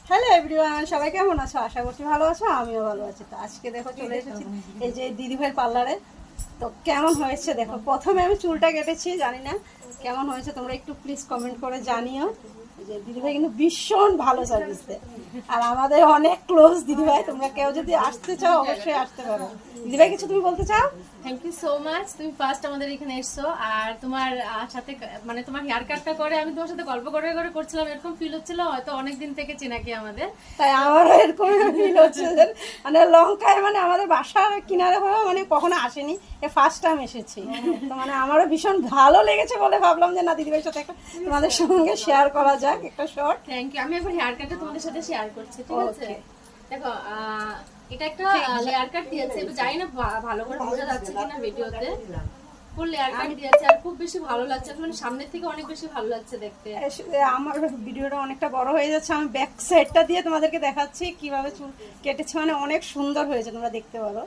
Hello everyone, সবাই কেমন আছো? আশা করছি ভালো আছো, আমিও ভালো আছি। তো আজকে দেখো চলে এসেছি এই যে দিদিভাইয়ের পার্লারে। তো কেমন হয়েছে দেখো, প্রথমে আমি চুলটা কেটেছি, জানি না কেমন হয়েছে, তোমরা একটু প্লিজ কমেন্ট করে জানিও। এই যে দিদিভাই কিন্তু ভীষণ ভালো সার্ভিস দেয়, আর আমাদের অনেক ক্লোজ দিদিভাই। তোমরা কেউ যদি আসতে চাও অবশ্যই আসতে পারো। দিদিভাই কিছু তুমি বলতে চাও? থ্যাংক ইউ সো মাচ, তুমি ফার্স্ট আমাদের এখানে এসছো। আর তোমার সাথে মানে তোমার হেয়ার কাটটা করে আমি তোমার সাথে গল্প করে করে করছিলাম, এরকম ফিল হচ্ছিল হয়তো অনেকদিন থেকে চেনাকি আমাদের। তাই আমারও এরকম ফিল হচ্ছে যে মানে লঙ্কায় মানে আমাদের বাসার কিনারে হয়েও মানে কখনো আসেনি, ফার্স্ট টাইম এসেছি। তো মানে আমারও ভীষণ ভালো লেগেছে বলে ভাবলাম যে না দিদিভাইয়ের সাথে একটা তোমাদের সঙ্গে শেয়ার করা যাক একটা শর্ট। Thank you. আমি এখন হেয়ার কাটটা তোমাদের সাথে শেয়ার করছি, ঠিক আছে? Okay. দেখো, এটা একটা লেয়ার কাট দিয়েছে, এবার জানি না ভালো করে বোঝা যাচ্ছে কিনা ভিডিওতে। ফুল লেয়ার কাট দিয়েছে আর খুব বেশি ভালো লাগছে, মানে সামনের থেকে অনেক বেশি ভালো লাগছে দেখতে। আমার ভিডিওটা অনেকটা বড় হয়ে যাচ্ছে, আমি ব্যাক সাইডটা দিয়ে তোমাদেরকে দেখাচ্ছি কিভাবে চুল কেটেছে, মানে অনেক সুন্দর হয়েছে, তোমরা দেখতে পারো।